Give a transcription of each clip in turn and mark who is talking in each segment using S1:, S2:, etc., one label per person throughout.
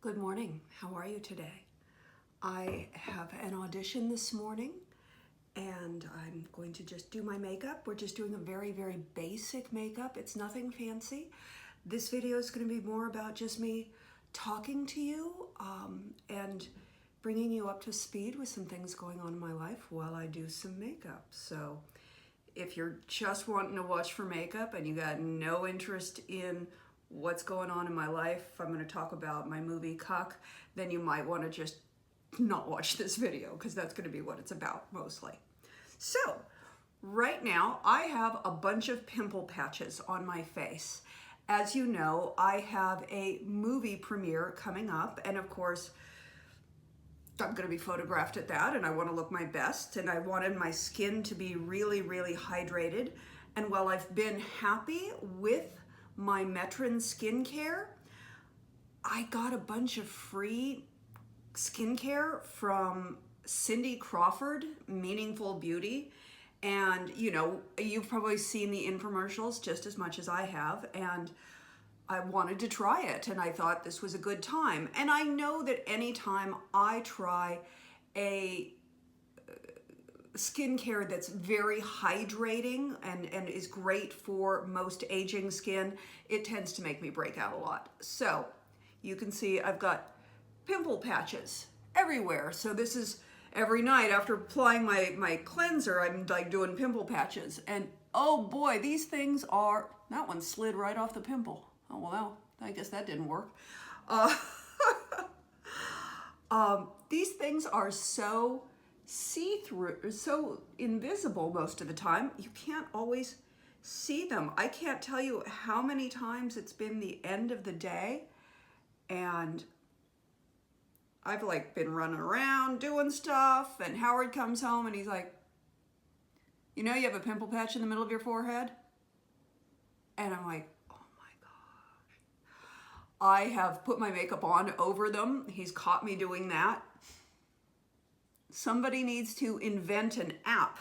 S1: Good morning. How are you today? I have an audition this morning and I'm going to just do my makeup. We're just doing a very basic makeup. It's nothing fancy. This video is going to be more about just me talking to you and bringing you up to speed with some things going on in my life while I do some makeup. So if you're just wanting to watch for makeup and you got no interest in what's going on in my life, I'm going to talk about my movie Cuck, then you might want to just not watch this video because that's going to be what it's about mostly. So right now I have a bunch of pimple patches on my face. As you know, I have a movie premiere coming up, and of course I'm going to be photographed at that, and I want to look my best, and I wanted my skin to be really hydrated. And while I've been happy with my Metron skincare, I got a bunch of free skincare from Cindy Crawford, Meaningful Beauty. And you know, you've probably seen the infomercials just as much as I have, and I wanted to try it, and I thought this was a good time. And I know that anytime I try a skincare that's very hydrating and is great for most aging skin, it tends to make me break out a lot. So you can see I've got pimple patches everywhere. So this is every night after applying my cleanser, I'm like doing pimple patches. And oh boy, these things are, that one slid right off the pimple. Oh well, I guess that didn't work. These things are so see-through, so invisible most of the time, you can't always see them. I can't tell you how many times it's been the end of the day and I've like been running around doing stuff, and Howard comes home and he's like, you know, you have a pimple patch in the middle of your forehead? And I'm like, oh my gosh. I have put my makeup on over them. He's caught me doing that. Somebody needs to invent an app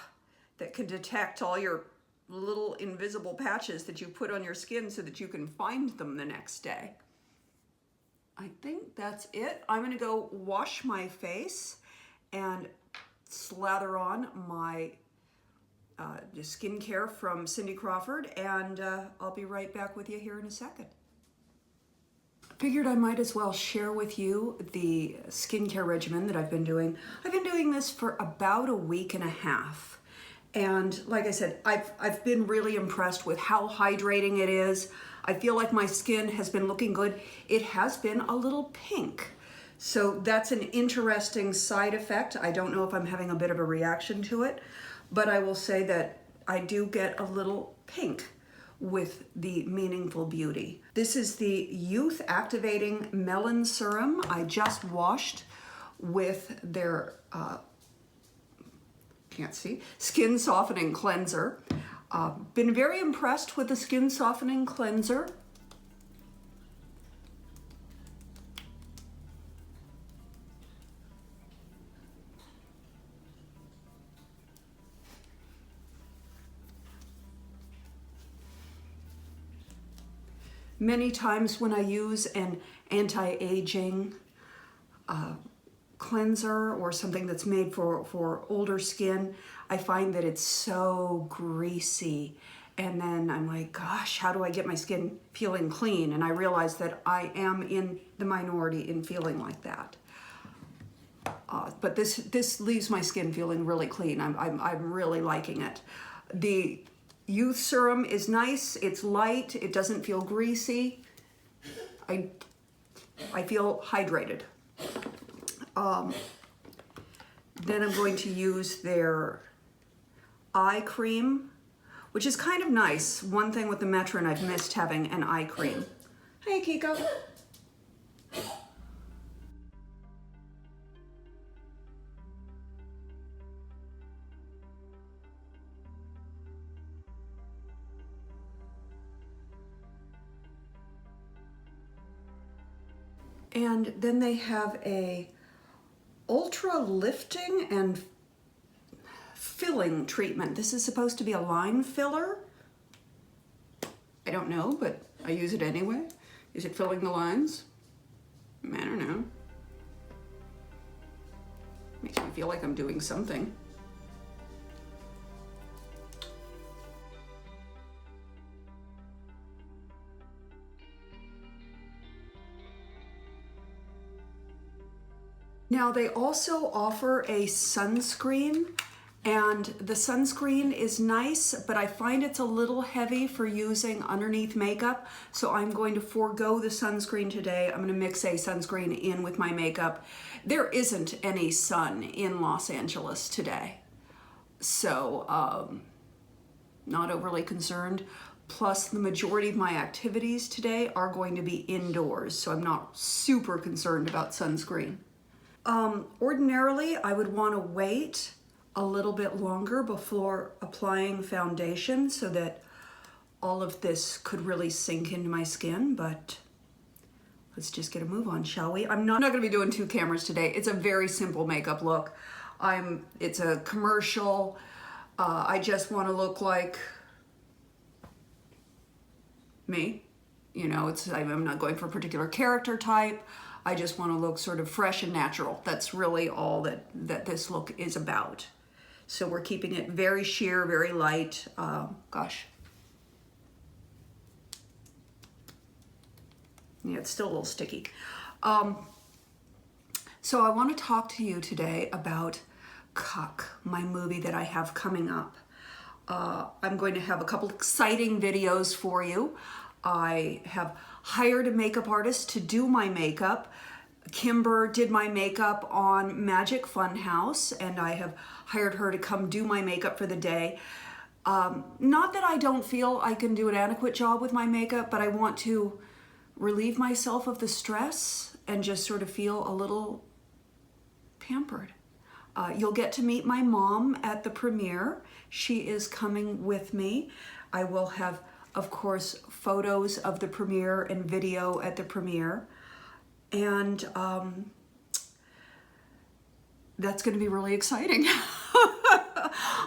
S1: that can detect all your little invisible patches that you put on your skin so that you can find them the next day. I think that's it. I'm gonna go wash my face and slather on my skincare from Cindy Crawford, and I'll be right back with you here in a second. Figured I might as well share with you the skincare regimen that I've been doing. I've been doing this for about a week and a half. And like I said, I've been really impressed with how hydrating it is. I feel like my skin has been looking good. It has been a little pink. So that's an interesting side effect. I don't know if I'm having a bit of a reaction to it, but I will say that I do get a little pink with the Meaningful Beauty. This is the Youth Activating Melon Serum. I just washed with their, can't see, Skin Softening Cleanser. Been very impressed with the Skin Softening Cleanser. Many times when I use an anti-aging cleanser or something that's made for older skin, I find that it's so greasy. And then I'm like, gosh, how do I get my skin feeling clean? And I realize that I am in the minority in feeling like that. But this leaves my skin feeling really clean. I'm really liking it. The Youth Serum is nice, it's light, it doesn't feel greasy. I feel hydrated. Then I'm going to use their eye cream, which is kind of nice. One thing with the Metron, I've missed having an eye cream. Hey, Kiko. And then they have a ultra lifting and filling treatment. This is supposed to be a line filler. I don't know, but I use it anyway. Is it filling the lines? I don't know. Makes me feel like I'm doing something. Now they also offer a sunscreen, and the sunscreen is nice, but I find it's a little heavy for using underneath makeup, so I'm going to forego the sunscreen today. I'm going to mix a sunscreen in with my makeup. There isn't any sun in Los Angeles today, so not overly concerned. Plus, the majority of my activities today are going to be indoors, so I'm not super concerned about sunscreen. Ordinarily, I would want to wait a little bit longer before applying foundation so that all of this could really sink into my skin, but let's just get a move on, shall we? I'm not going to be doing 2 cameras today. It's a very simple makeup look. It's a commercial. I just want to look like me. You know, I'm not going for a particular character type. I just want to look sort of fresh and natural. That's really all that this look is about. So we're keeping it very sheer, very light. Gosh. Yeah, it's still a little sticky. So I want to talk to you today about Cuck, my movie that I have coming up. I'm going to have a couple exciting videos for you. I have hired a makeup artist to do my makeup. Kimber did my makeup on Magic Funhouse, and I have hired her to come do my makeup for the day. Not that I don't feel I can do an adequate job with my makeup, but I want to relieve myself of the stress and just sort of feel a little pampered. You'll get to meet my mom at the premiere. She is coming with me. I will have, of course, photos of the premiere and video at the premiere. And that's going to be really exciting.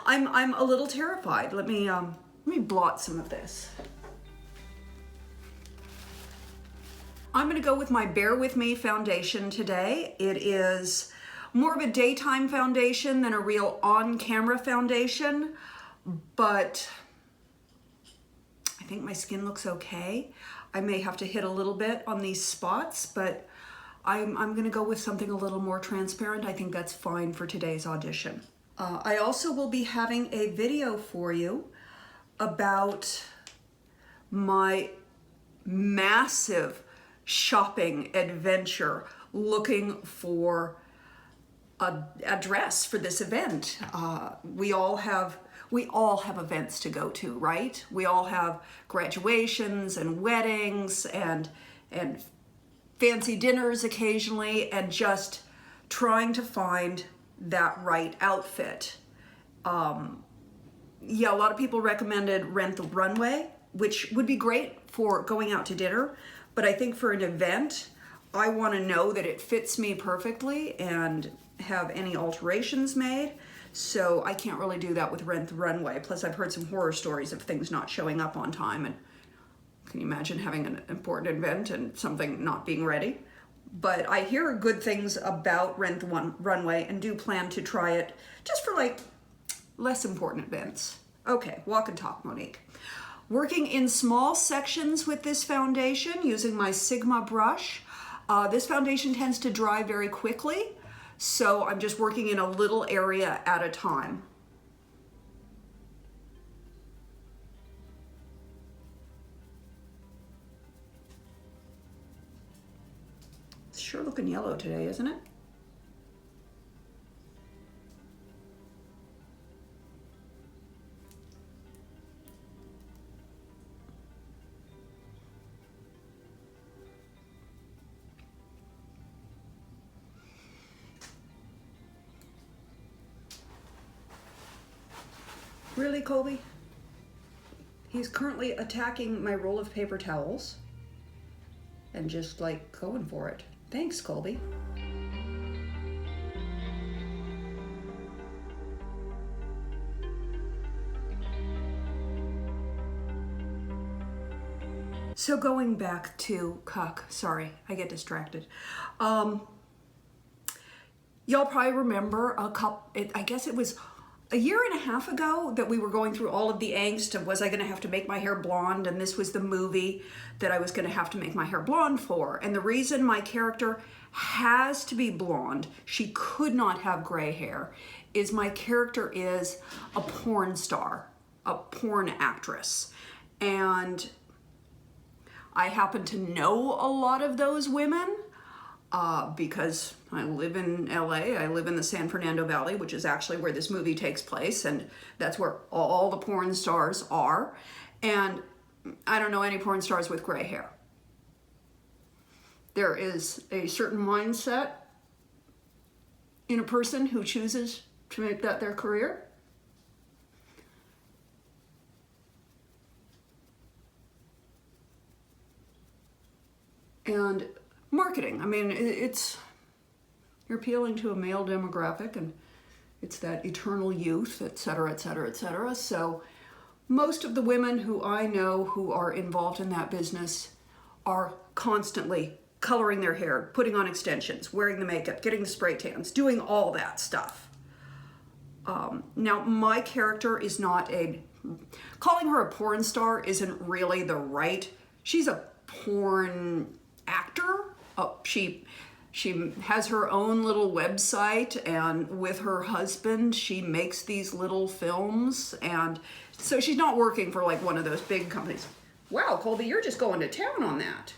S1: I'm a little terrified. Let me blot some of this. I'm going to go with my Bear With Me foundation today. It is more of a daytime foundation than a real on-camera foundation, but I think my skin looks okay. I may have to hit a little bit on these spots, but I'm gonna go with something a little more transparent. I think that's fine for today's audition. I also will be having a video for you about my massive shopping adventure looking for a dress for this event. We all have events to go to, right? We all have graduations and weddings and fancy dinners occasionally, and just trying to find that right outfit. Yeah, a lot of people recommended Rent the Runway, which would be great for going out to dinner, but I think for an event, I want to know that it fits me perfectly and have any alterations made. So I can't really do that with Rent the Runway. Plus, I've heard some horror stories of things not showing up on time. And can you imagine having an important event and something not being ready? But I hear good things about Rent the Runway and do plan to try it just for like less important events. Okay, walk and talk, Monique. Working in small sections with this foundation using my Sigma brush. This foundation tends to dry very quickly, so I'm just working in a little area at a time. It's sure looking yellow today, isn't it? Really, Colby? He's currently attacking my roll of paper towels and just like going for it. Thanks, Colby. So going back to Cuck, sorry, I get distracted. Y'all probably remember I guess it was a year and a half ago that we were going through all of the angst of, was I gonna have to make my hair blonde? And this was the movie that I was gonna have to make my hair blonde for. And the reason my character has to be blonde, she could not have gray hair, is my character is a porn star, a porn actress. And I happen to know a lot of those women because I live in LA, I live in the San Fernando Valley, which is actually where this movie takes place, and that's where all the porn stars are. And I don't know any porn stars with gray hair. There is a certain mindset in a person who chooses to make that their career. And marketing, I mean, you're appealing to a male demographic, and it's that eternal youth, et cetera, et cetera, et cetera. So most of the women who I know who are involved in that business are constantly coloring their hair, putting on extensions, wearing the makeup, getting the spray tans, doing all that stuff. Now, my character is not calling her a porn star isn't really the right, she's a porn actor. She has her own little website, and with her husband, she makes these little films, and so she's not working for like one of those big companies. Wow, Colby, you're just going to town on that.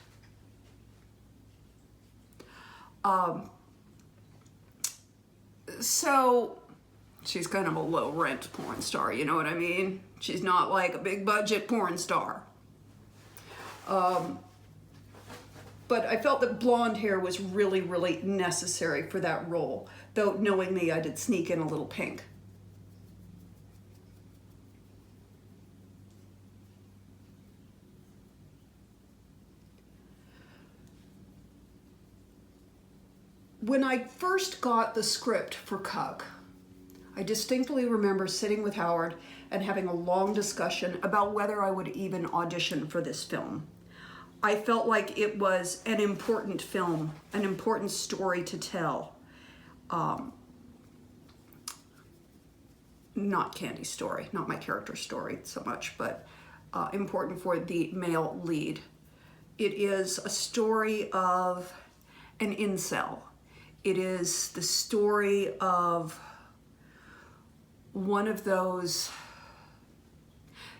S1: So she's kind of a low rent porn star, you know what I mean? She's not like a big budget porn star. But I felt that blonde hair was really, really necessary for that role. Though knowing me, I did sneak in a little pink. When I first got the script for Cuck, I distinctly remember sitting with Howard and having a long discussion about whether I would even audition for this film. I felt like it was an important film, an important story to tell. Not Candy's story, not my character's story so much, but important for the male lead. It is a story of an incel. It is the story of one of those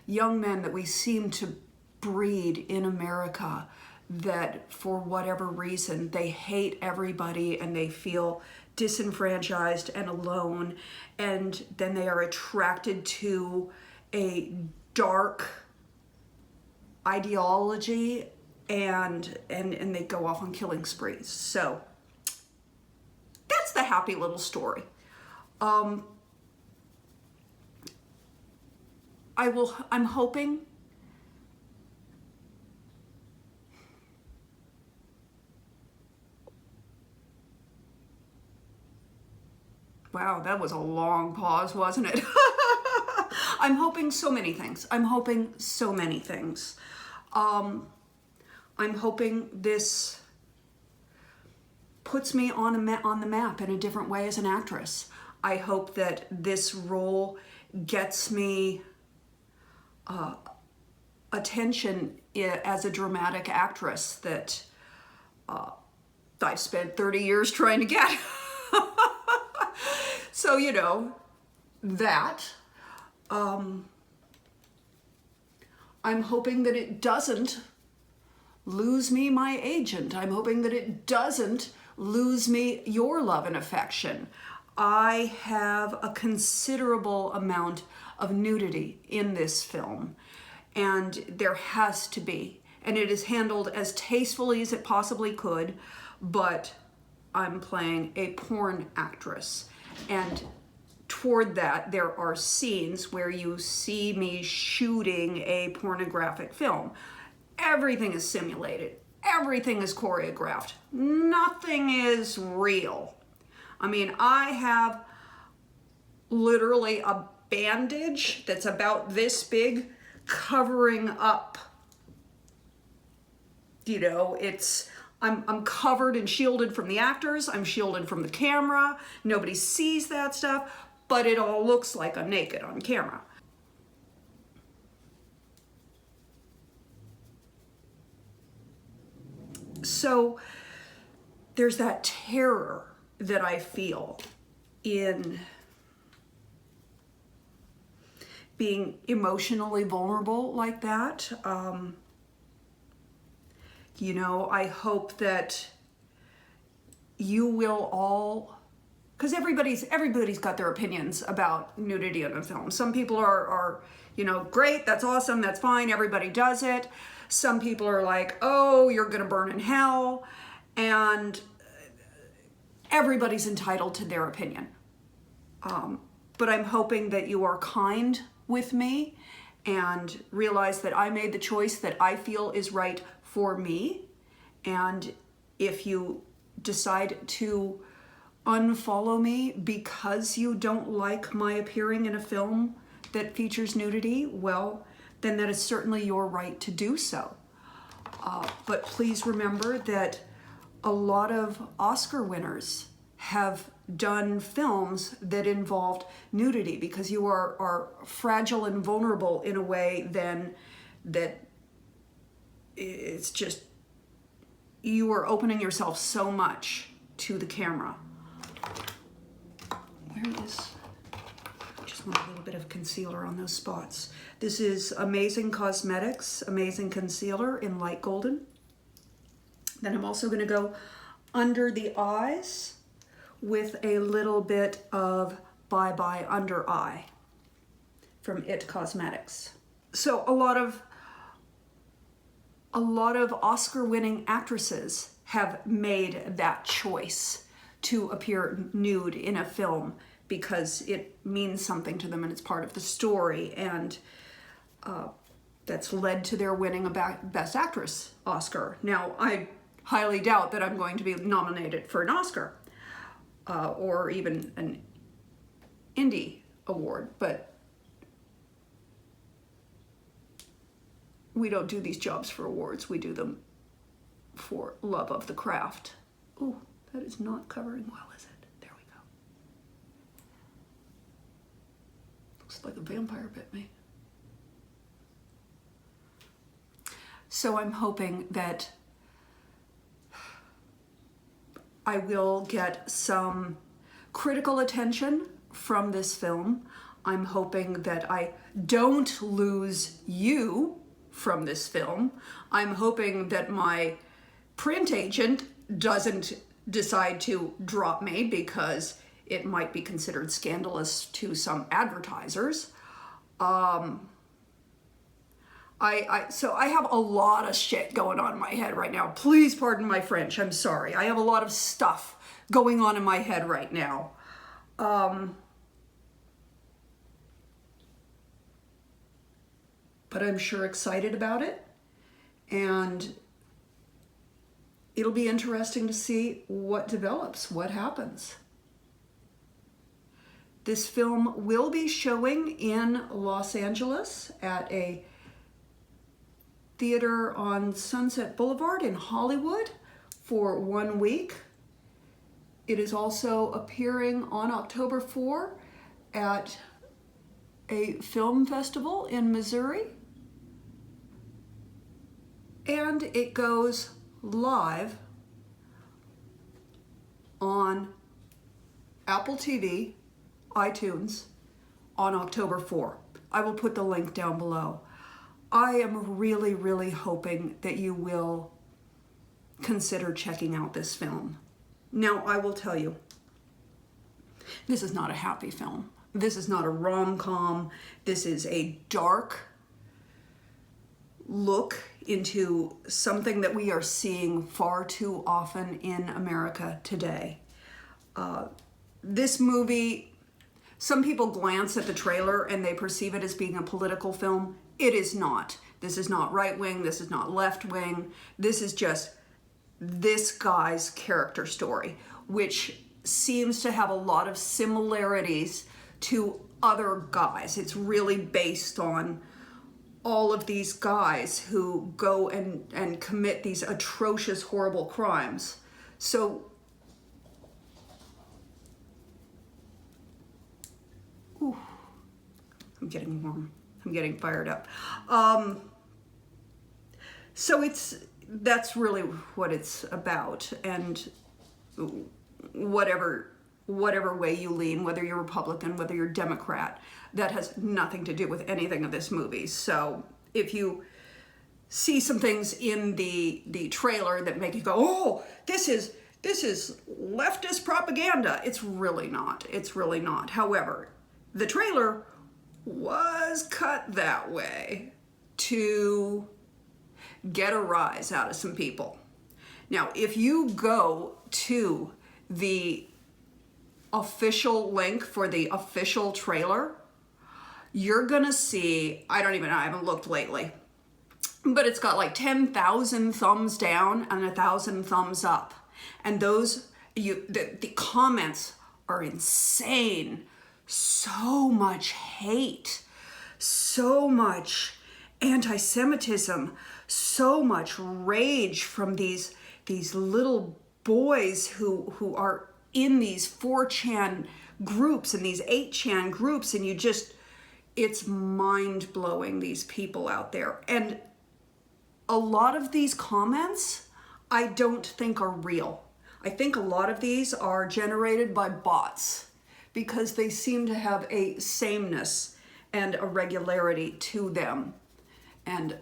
S1: young men that we seem to breed in America, that for whatever reason they hate everybody and they feel disenfranchised and alone, and then they are attracted to a dark ideology and they go off on killing sprees. So that's the happy little story. I'm hoping wow, that was a long pause, wasn't it? I'm hoping so many things. I'm hoping so many things. I'm hoping this puts me on the map in a different way as an actress. I hope that this role gets me attention as a dramatic actress that I've spent 30 years trying to get. So, you know, that. I'm hoping that it doesn't lose me my agent. I'm hoping that it doesn't lose me your love and affection. I have a considerable amount of nudity in this film, and there has to be. And it is handled as tastefully as it possibly could, but I'm playing a porn actress. And toward that, there are scenes where you see me shooting a pornographic film. Everything is simulated. Everything is choreographed. Nothing is real. I mean, I have literally a bandage that's about this big covering up You know, I'm covered and shielded from the actors. I'm shielded from the camera. Nobody sees that stuff, but it all looks like I'm naked on camera. So there's that terror that I feel in being emotionally vulnerable like that. You know, I hope that you will all, because everybody's got their opinions about nudity in a film. Some people are, you know, great, that's awesome, that's fine, everybody does it. Some people are like, oh, you're gonna burn in hell. And everybody's entitled to their opinion. But I'm hoping that you are kind with me and realize that I made the choice that I feel is right for me. And if you decide to unfollow me because you don't like my appearing in a film that features nudity, well, then that is certainly your right to do so. But please remember that a lot of Oscar winners have done films that involved nudity, because you are fragile and vulnerable in a way then that it's just, you are opening yourself so much to the camera. Where is, just want a little bit of concealer on those spots. This is Amazing Cosmetics Amazing Concealer in Light Golden. Then I'm also going to go under the eyes with a little bit of Bye Bye Under Eye from It Cosmetics. So a lot of Oscar-winning actresses have made that choice to appear nude in a film because it means something to them and it's part of the story, and that's led to their winning a Best Actress Oscar. Now, I highly doubt that I'm going to be nominated for an Oscar or even an Indie Award, but we don't do these jobs for awards. We do them for love of the craft. Ooh, that is not covering well, is it? There we go. Looks like a vampire bit me. So I'm hoping that I will get some critical attention from this film. I'm hoping that I don't lose you from this film. I'm hoping that my print agent doesn't decide to drop me because it might be considered scandalous to some advertisers. So I have a lot of shit going on in my head right now. Please pardon my French, I'm sorry. I have a lot of stuff going on in my head right now. But I'm sure excited about it, and it'll be interesting to see what develops, what happens. This film will be showing in Los Angeles at a theater on Sunset Boulevard in Hollywood for 1 week. It is also appearing on October 4 at a film festival in Missouri. And it goes live on Apple TV, iTunes on October 4. I will put the link down below. I am really, really hoping that you will consider checking out this film. Now, I will tell you, this is not a happy film. This is not a rom-com. This is a dark look into something that we are seeing far too often in America today. This movie, some people glance at the trailer and they perceive it as being a political film. It is not. This is not right-wing. This is not left-wing. This is just this guy's character story, which seems to have a lot of similarities to other guys. It's really based on all of these guys who go and commit these atrocious, horrible crimes. So, ooh, I'm getting warm. I'm getting fired up. So that's really what it's about. And whatever way you lean, whether you're Republican, whether you're Democrat, that has nothing to do with anything of this movie. So if you see some things in the trailer that make you go, oh, this is leftist propaganda, it's really not. It's really not. However, the trailer was cut that way to get a rise out of some people. Now, if you go to the official link for the official trailer, you're gonna see, I don't even know, I haven't looked lately, but it's got like 10,000 thumbs down and 1,000 thumbs up. And those, the comments are insane. So much hate, so much anti-Semitism, so much rage from these little boys who are in these 4chan groups and these 8chan groups, and it's mind-blowing, these people out there. And a lot of these comments I don't think are real. I think a lot of these are generated by bots because they seem to have a sameness and a regularity to them. And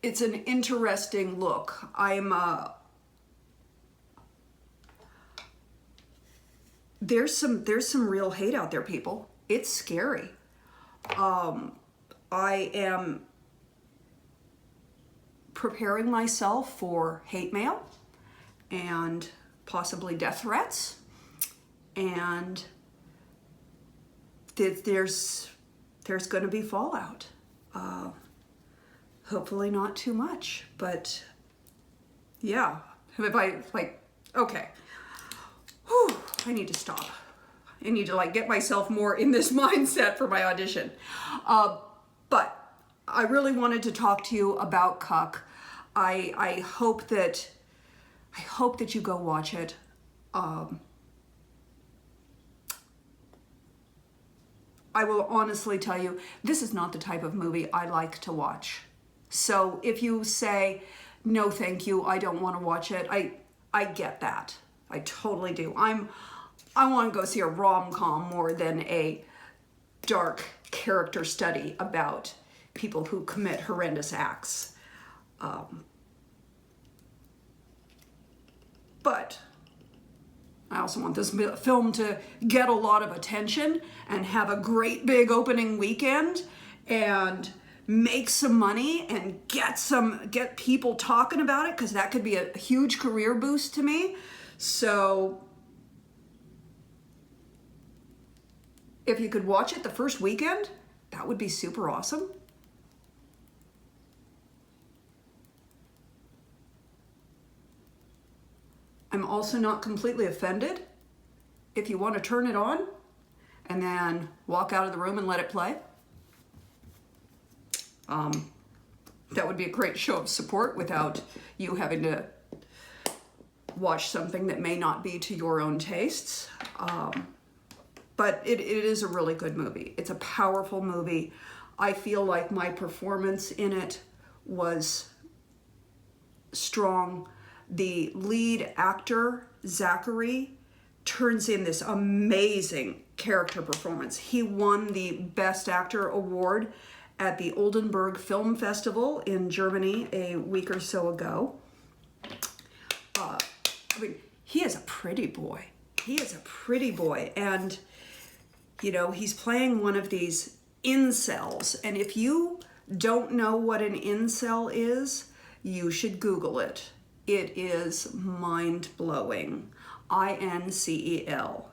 S1: it's an interesting look. There's some real hate out there, people. It's scary. I am preparing myself for hate mail and possibly death threats, and there's going to be fallout. Hopefully not too much, but yeah. If okay, whew, I need to stop. I need to get myself more in this mindset for my audition. But I really wanted to talk to you about Cuck. I hope that you go watch it. I will honestly tell you, this is not the type of movie I like to watch. So if you say, no, thank you, I don't want to watch it, I get that. I totally do. I want to go see a rom-com more than a dark character study about people who commit horrendous acts. But I also want this film to get a lot of attention and have a great big opening weekend and make some money and get people talking about it, because that could be a huge career boost to me. So if you could watch it the first weekend, that would be super awesome. I'm also not completely offended if you want to turn it on and then walk out of the room and let it play. That would be a great show of support without you having to watch something that may not be to your own tastes. But it is a really good movie. It's a powerful movie. I feel like my performance in it was strong. The lead actor, Zachary, turns in this amazing character performance. He won the Best Actor award at the Oldenburg Film Festival in Germany a week or so ago. He is a pretty boy. He is a pretty boy. And, he's playing one of these incels. And if you don't know what an incel is, you should Google it. It is mind-blowing. INCEL.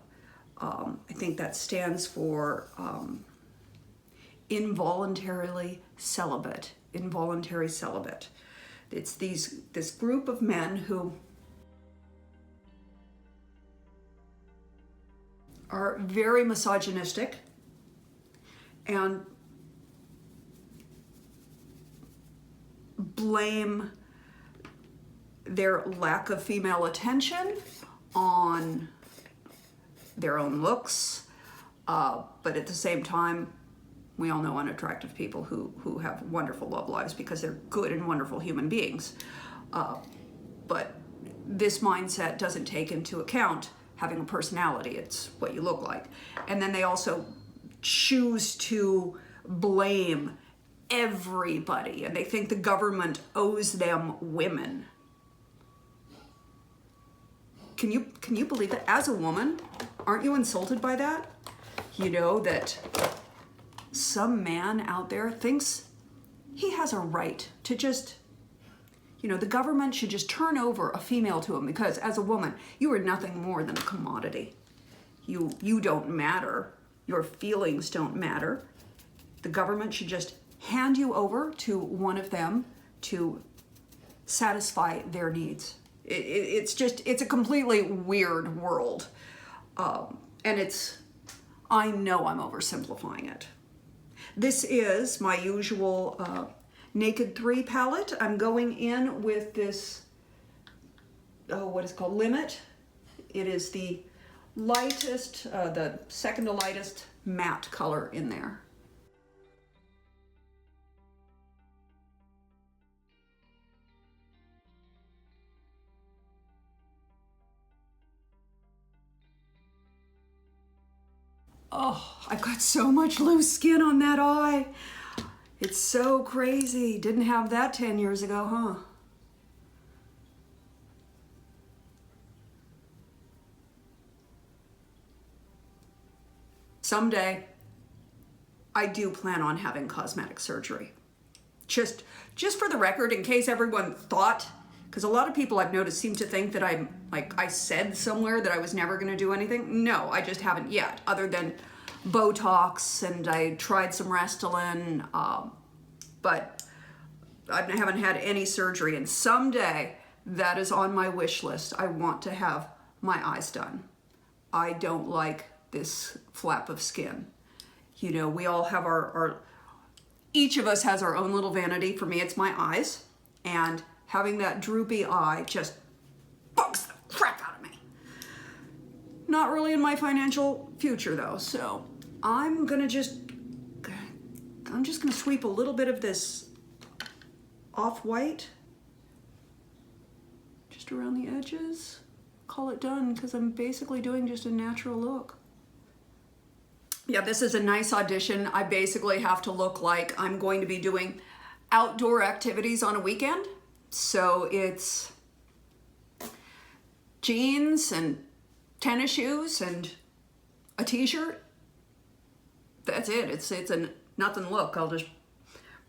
S1: I think that stands for involuntarily celibate. Involuntary celibate. It's this group of men who are very misogynistic and blame their lack of female attention on their own looks, but at the same time, we all know unattractive people who have wonderful love lives because they're good and wonderful human beings. But this mindset doesn't take into account having a personality. It's what you look like. And then they also choose to blame everybody, and they think the government owes them women. Can you believe it? As a woman, aren't you insulted by that? You know that some man out there thinks he has a right to just, you know, the government should just turn over a female to him because as a woman, you are nothing more than a commodity. You don't matter. Your feelings don't matter. The government should just hand you over to one of them to satisfy their needs. It's a completely weird world. And I know I'm oversimplifying it. This is my usual Naked 3 palette. I'm going in with this, what is called Limit. It is the lightest, the second to lightest matte color in there. Oh, I've got so much loose skin on that eye. It's so crazy. Didn't have that 10 years ago, huh? Someday, I do plan on having cosmetic surgery. Just for the record, in case everyone thought, because a lot of people I've noticed seem to think that I said somewhere that I was never going to do anything. No, I just haven't yet, other than Botox, and I tried some Restylane, but I haven't had any surgery. And someday, that is on my wish list. I want to have my eyes done. I don't like this flap of skin. You know, we all have each of us has our own little vanity. For me, it's my eyes, and having that droopy eye just bugs the crap out of me. Not really in my financial future though, so I'm just gonna sweep a little bit of this off-white just around the edges. Call it done, because I'm basically doing just a natural look. Yeah, this is a nice audition. I basically have to look like I'm going to be doing outdoor activities on a weekend. So it's jeans and tennis shoes and a t-shirt. That's it. It's a nothing look. I'll just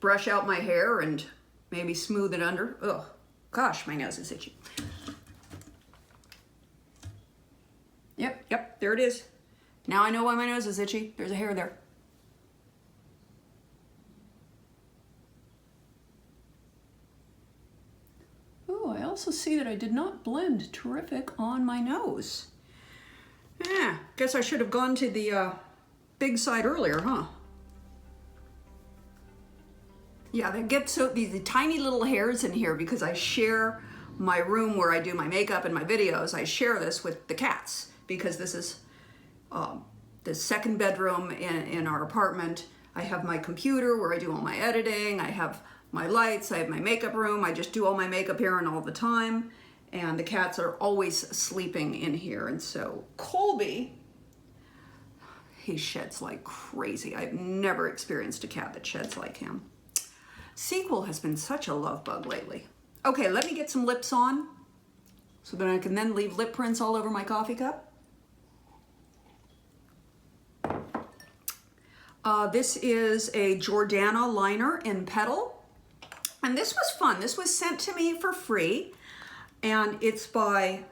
S1: brush out my hair and maybe smooth it under. Ugh, gosh, my nose is itchy. Yep, there it is. Now I know why my nose is itchy. There's a hair there. Oh, I also see that I did not blend terrific on my nose. Yeah, guess I should have gone to the big side earlier, huh? Yeah, they get these tiny little hairs in here because I share my room where I do my makeup and my videos. I share this with the cats because this is the second bedroom in our apartment. I have my computer where I do all my editing. I have my lights, I have my makeup room. I just do all my makeup here and all the time. And the cats are always sleeping in here. And so Colby, he sheds like crazy. I've never experienced a cat that sheds like him. Sequel has been such a love bug lately. Okay, let me get some lips on so that I can then leave lip prints all over my coffee cup. This is a Jordana liner in Petal. And this was fun. This was sent to me for free. And it's by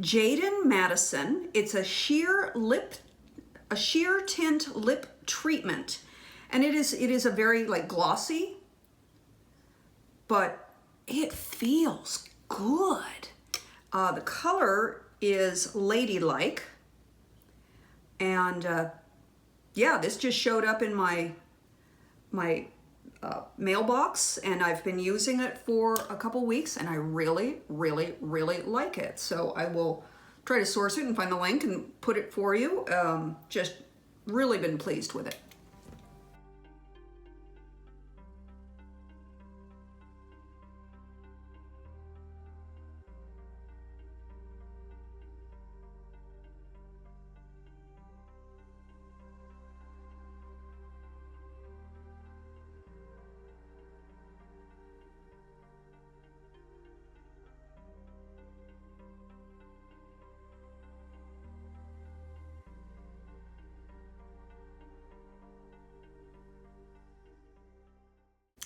S1: Jaden Madison. It's a sheer tint lip treatment. And it is a very like glossy, but it feels good. The color is Ladylike. And yeah, this just showed up in my mailbox, and I've been using it for a couple weeks, and I really, really, really like it. So I will try to source it and find the link and put it for you. Just really been pleased with it.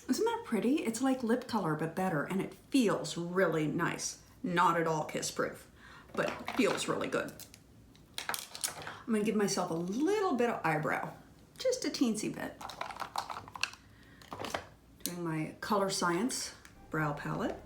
S1: Isn't that pretty? It's like lip color, but better, and it feels really nice. Not at all kiss proof, but feels really good. I'm gonna give myself a little bit of eyebrow, just a teensy bit. Doing my Color Science brow palette.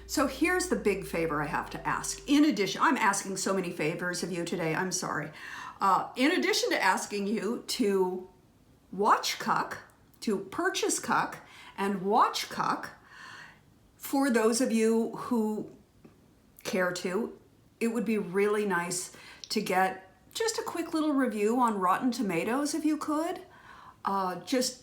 S1: So here's the big favor I have to ask. In addition, I'm asking so many favors of you today, I'm sorry. In addition to asking you to watch Cuck, to purchase Cuck and watch Cuck, for those of you who care to, it would be really nice to get just a quick little review on Rotten Tomatoes if you could. Just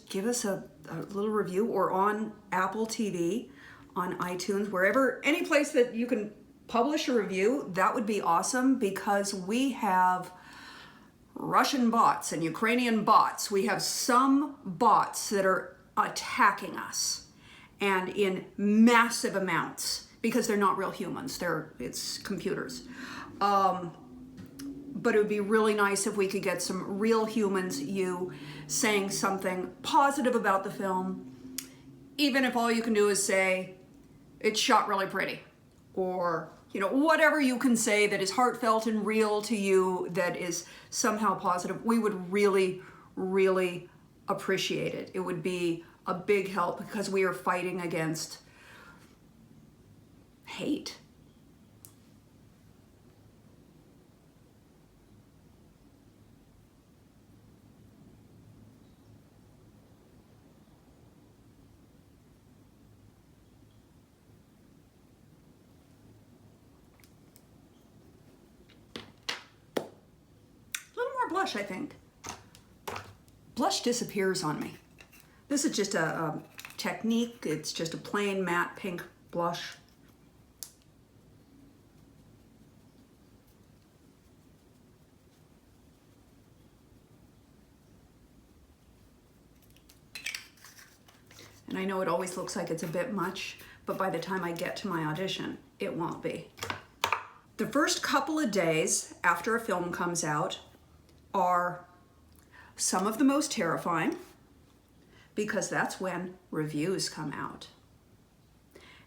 S1: give us a little review, or on Apple TV, on iTunes, wherever, any place that you can publish a review. That would be awesome, because we have Russian bots and Ukrainian bots. We have some bots that are attacking us, and in massive amounts, because they're not real humans, it's computers. But it would be really nice if we could get some real humans, you saying something positive about the film, even if all you can do is say, it's shot really pretty, or, you know, whatever you can say that is heartfelt and real to you, that is somehow positive. We would really, really appreciate it. It would be a big help, because we are fighting against hate. Blush, I think. Blush disappears on me. This is just a technique. It's just a plain matte pink blush. And I know it always looks like it's a bit much, but by the time I get to my audition, it won't be. The first couple of days after a film comes out are some of the most terrifying, because that's when reviews come out.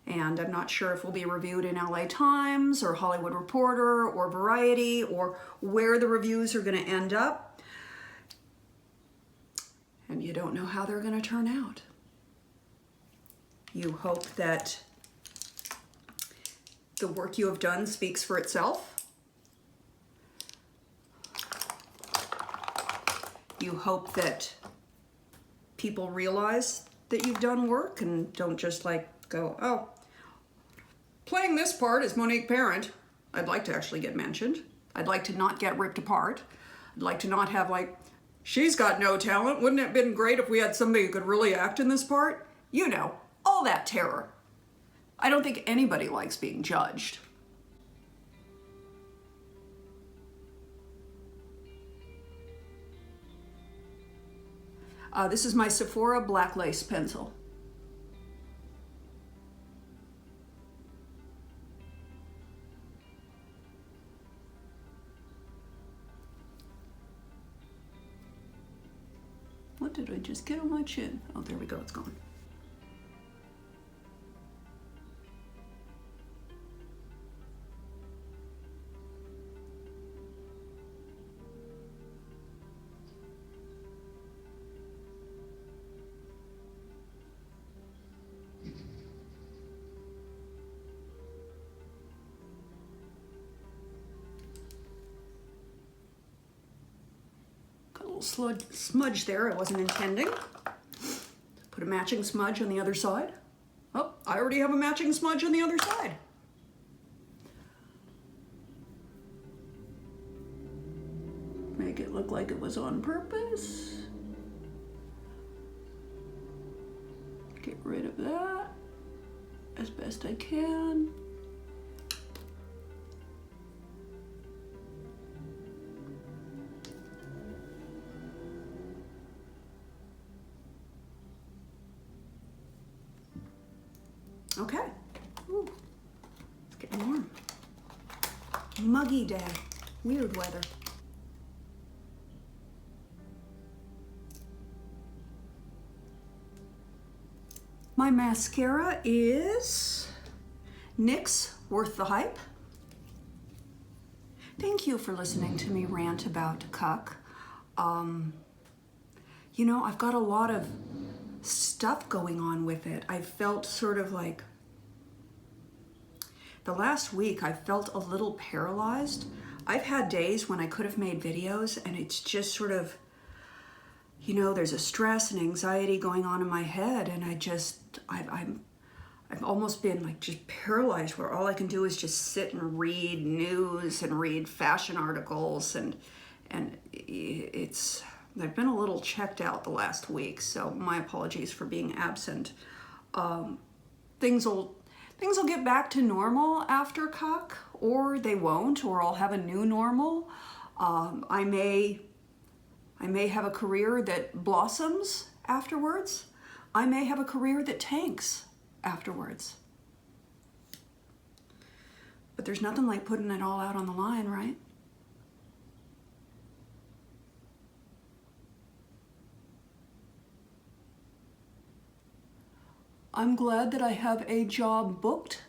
S1: And I'm not sure if we'll be reviewed in LA Times or Hollywood Reporter or Variety, or where the reviews are going to end up. And you don't know how they're going to turn out. You hope that the work you have done speaks for itself. You hope that people realize that you've done work and don't just like go, oh, playing this part is Monique Parent. I'd like to actually get mentioned. I'd like to not get ripped apart. I'd like to not have like, she's got no talent. Wouldn't it have been great if we had somebody who could really act in this part? You know, all that terror. I don't think anybody likes being judged. This is my Sephora Black Lace pencil. What did I just get on my chin? Oh, there we go, it's gone. little smudge there I wasn't intending. Put a matching smudge on the other side. Oh, I already have a matching smudge on the other side. Make it look like it was on purpose. Get rid of that as best I can. Okay. Ooh, it's getting warm. Muggy day. Weird weather. My mascara is NYX Worth the Hype. Thank you for listening to me rant about Cuck. You know, I've got a lot of stuff going on with it. I felt sort of like, the last week I felt a little paralyzed. I've had days when I could have made videos and it's just sort of, you know, there's a stress and anxiety going on in my head, and I've almost been like just paralyzed, where all I can do is just sit and read news and read fashion articles, and I've been a little checked out the last week, so my apologies for being absent. Things will get back to normal after Cuck, or they won't, or I'll have a new normal. I may have a career that blossoms afterwards. I may have a career that tanks afterwards. But there's nothing like putting it all out on the line, right? I'm glad that I have a job booked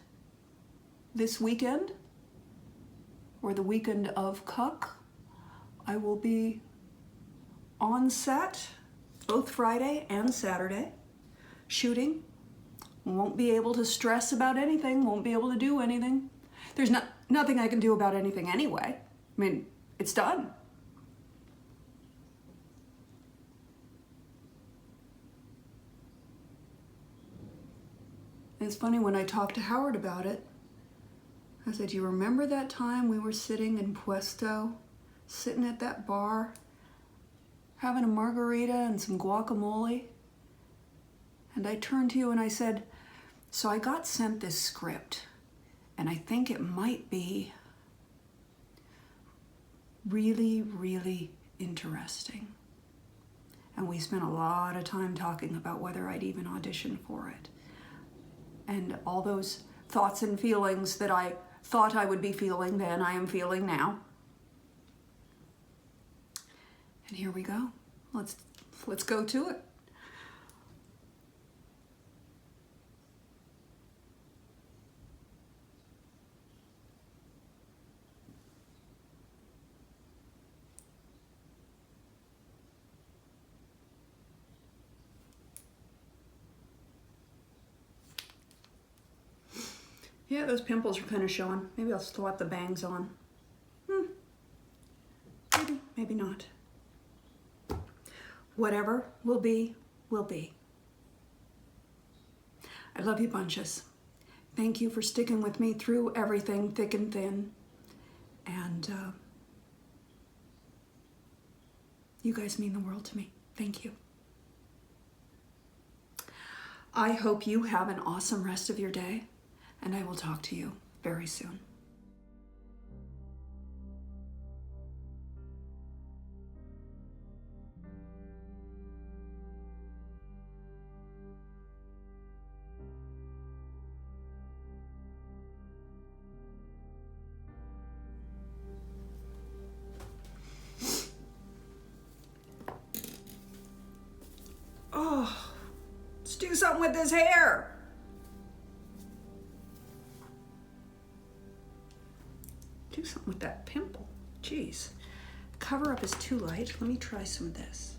S1: this weekend, or the weekend of Cuck. I will be on set both Friday and Saturday shooting. Won't be able to stress about anything, won't be able to do anything. There's nothing I can do about anything anyway. I mean, it's done. It's funny, when I talked to Howard about it, I said, do you remember that time we were sitting in Puesto, sitting at that bar, having a margarita and some guacamole? And I turned to you and I said, so I got sent this script, and I think it might be really, really interesting. And we spent a lot of time talking about whether I'd even audition for it. And all those thoughts and feelings that I thought I would be feeling then, I am feeling now. And here we go. Let's go to it. Yeah, those pimples are kind of showing. Maybe I'll slap the bangs on. Maybe, maybe not. Whatever will be, will be. I love you bunches. Thank you for sticking with me through everything, thick and thin. And you guys mean the world to me. Thank you. I hope you have an awesome rest of your day, and I will talk to you very soon. Oh, let's do something with this hair. Do something with that pimple. Jeez. Cover up is too light. Let me try some of this.